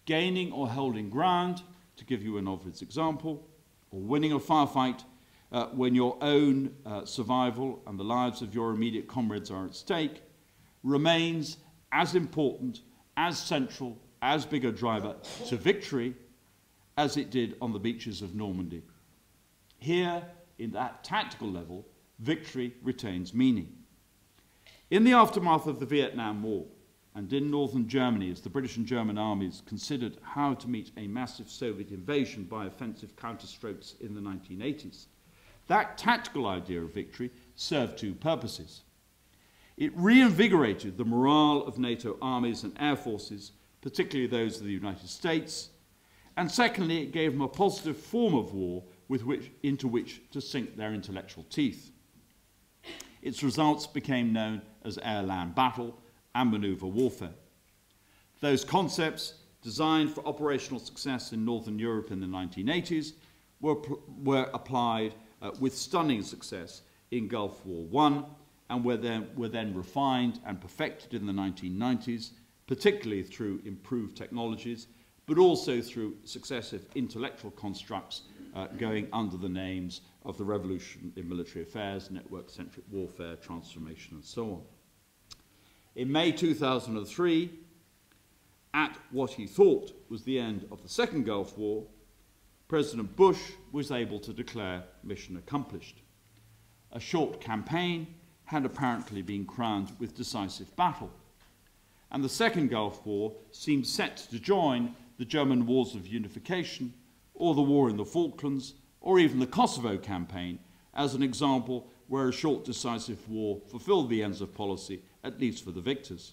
gaining or holding ground, to give you an obvious example, or winning a firefight when your own survival and the lives of your immediate comrades are at stake, remains as important, as central, as big a driver to victory as it did on the beaches of Normandy. Here, in that tactical level, victory retains meaning. In the aftermath of the Vietnam War, and in northern Germany as the British and German armies considered how to meet a massive Soviet invasion by offensive counterstrokes in the 1980s. That tactical idea of victory served two purposes. It reinvigorated the morale of NATO armies and air forces, particularly those of the United States, and secondly, it gave them a positive form of war into which to sink their intellectual teeth. Its results became known as air-land battle and manoeuvre warfare. Those concepts, designed for operational success in Northern Europe in the 1980s, were applied with stunning success in Gulf War I, and were then refined and perfected in the 1990s, particularly through improved technologies, but also through successive intellectual constructs going under the names of the Revolution in Military Affairs, Network-Centric Warfare, Transformation, and so on. In May 2003, at what he thought was the end of the Second Gulf War, President Bush was able to declare mission accomplished. A short campaign had apparently been crowned with decisive battle, and the Second Gulf War seemed set to join the German wars of unification, or the war in the Falklands, or even the Kosovo campaign, as an example where a short decisive war fulfilled the ends of policy, at least for the victors.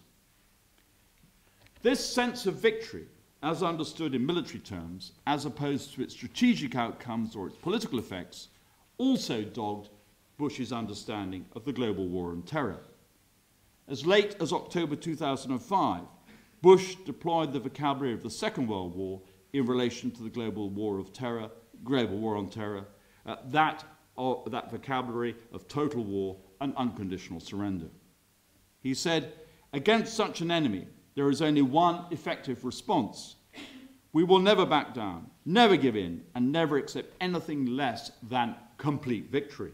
This sense of victory, as understood in military terms, as opposed to its strategic outcomes or its political effects, also dogged Bush's understanding of the global war on terror. As late as October 2005, Bush deployed the vocabulary of the Second World War in relation to the global war on terror, that vocabulary of total war and unconditional surrender. He said, "Against such an enemy, there is only one effective response. We will never back down, never give in, and never accept anything less than complete victory."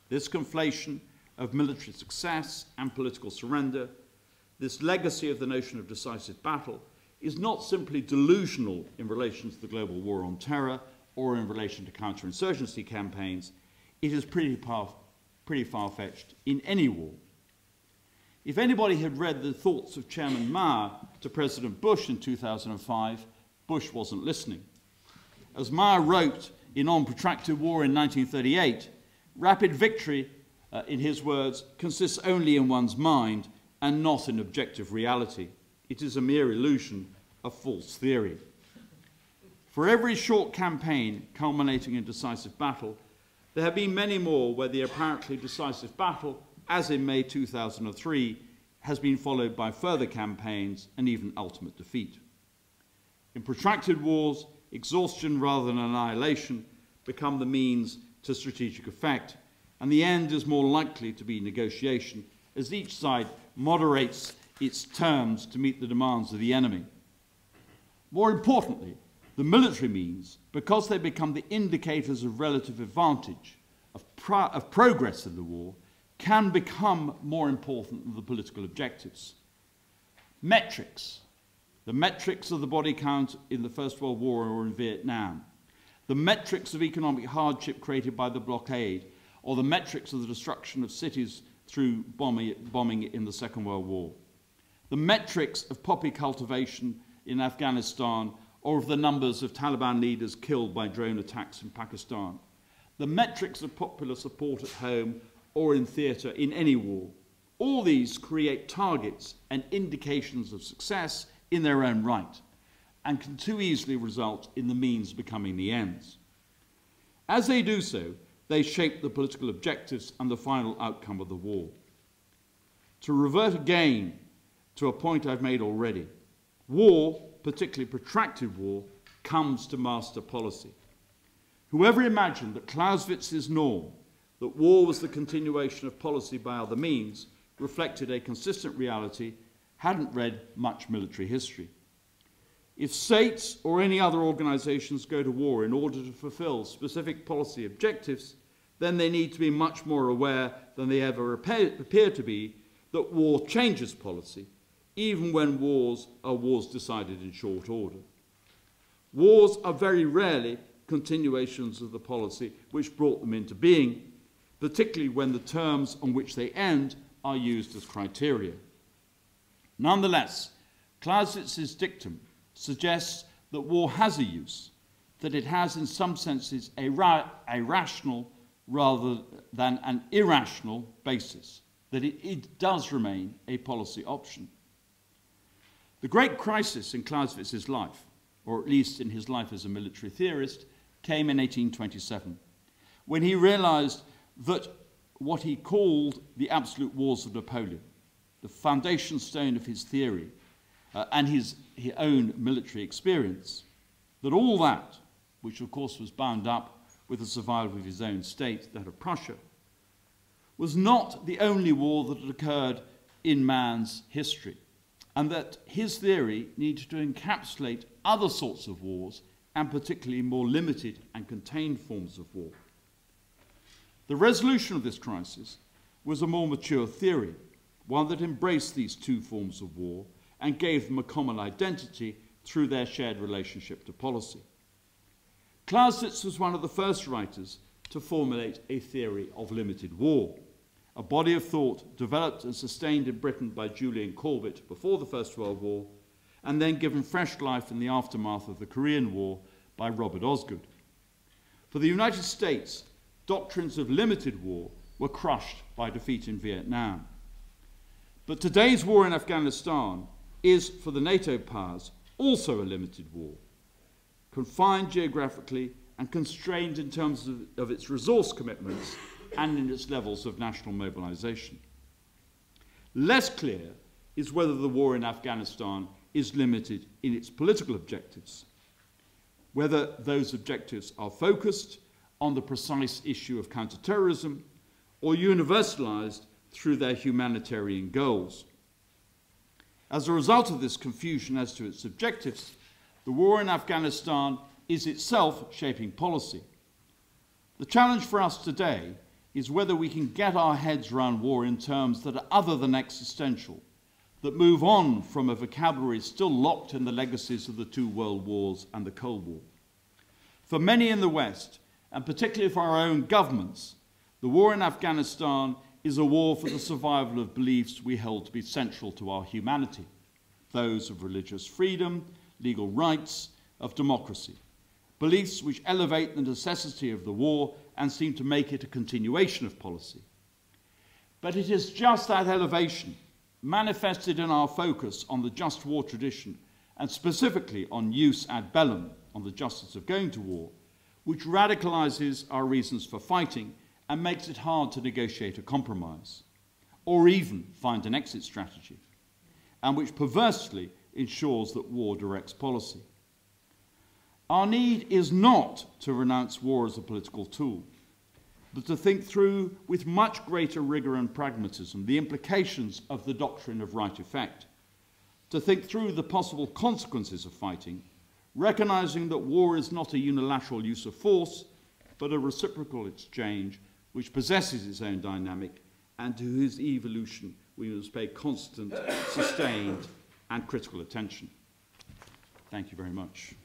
This conflation of military success and political surrender, this legacy of the notion of decisive battle, is not simply delusional in relation to the global war on terror or in relation to counterinsurgency campaigns. It is pretty far-fetched in any war. If anybody had read the thoughts of Chairman Mao to President Bush in 2005, Bush wasn't listening. As Mao wrote in On Protracted War in 1938, rapid victory, in his words, consists only in one's mind and not in objective reality. It is a mere illusion, a false theory. For every short campaign culminating in decisive battle, there have been many more where the apparently decisive battle, as in May 2003, has been followed by further campaigns and even ultimate defeat. In protracted wars, exhaustion rather than annihilation become the means to strategic effect, and the end is more likely to be negotiation, as each side moderates its terms to meet the demands of the enemy. More importantly, the military means, because they become the indicators of relative advantage, of progress in the war, can become more important than the political objectives. Metrics, the metrics of the body count in the First World War or in Vietnam, the metrics of economic hardship created by the blockade, or the metrics of the destruction of cities through bombing in the Second World War, the metrics of poppy cultivation in Afghanistan, or of the numbers of Taliban leaders killed by drone attacks in Pakistan, the metrics of popular support at home or in theatre in any war. All these create targets and indications of success in their own right, and can too easily result in the means becoming the ends. As they do so, they shape the political objectives and the final outcome of the war. To revert again to a point I've made already, war, particularly protracted war, comes to master policy. Whoever imagined that Clausewitz's norm, that war was the continuation of policy by other means, reflected a consistent reality, hadn't read much military history. If states or any other organizations go to war in order to fulfill specific policy objectives, then they need to be much more aware than they ever appear to be that war changes policy, even when wars are wars decided in short order. Wars are very rarely continuations of the policy which brought them into being, particularly when the terms on which they end are used as criteria. Nonetheless, Clausewitz's dictum suggests that war has a use, that it has in some senses a rational rather than an irrational basis, that it does remain a policy option. The great crisis in Clausewitz's life, or at least in his life as a military theorist, came in 1827, when he realized that what he called the absolute wars of Napoleon, the foundation stone of his theory and his own military experience, that all that, which of course was bound up with the survival of his own state, that of Prussia, was not the only war that had occurred in man's history, and that his theory needed to encapsulate other sorts of wars, and particularly more limited and contained forms of war. The resolution of this crisis was a more mature theory, one that embraced these two forms of war and gave them a common identity through their shared relationship to policy. Clausewitz was one of the first writers to formulate a theory of limited war, a body of thought developed and sustained in Britain by Julian Corbett before the First World War, and then given fresh life in the aftermath of the Korean War by Robert Osgood. For the United States, doctrines of limited war were crushed by defeat in Vietnam. But today's war in Afghanistan is, for the NATO powers, also a limited war, confined geographically and constrained in terms of its resource commitments and in its levels of national mobilization. Less clear is whether the war in Afghanistan is limited in its political objectives, whether those objectives are focused on the precise issue of counterterrorism or universalized through their humanitarian goals. As a result of this confusion as to its objectives, the war in Afghanistan is itself shaping policy. The challenge for us today is whether we can get our heads around war in terms that are other than existential, that move on from a vocabulary still locked in the legacies of the two world wars and the Cold War. For many in the West, and particularly for our own governments, the war in Afghanistan is a war for the survival of beliefs we held to be central to our humanity, those of religious freedom, legal rights, of democracy, beliefs which elevate the necessity of the war and seem to make it a continuation of policy. But it is just that elevation, manifested in our focus on the just war tradition, and specifically on jus ad bellum, on the justice of going to war, which radicalizes our reasons for fighting and makes it hard to negotiate a compromise, or even find an exit strategy, and which perversely ensures that war directs policy. Our need is not to renounce war as a political tool, but to think through with much greater rigor and pragmatism the implications of the doctrine of right effect, to think through the possible consequences of fighting, recognizing that war is not a unilateral use of force, but a reciprocal exchange which possesses its own dynamic and to whose evolution we must pay constant, sustained, and critical attention. Thank you very much.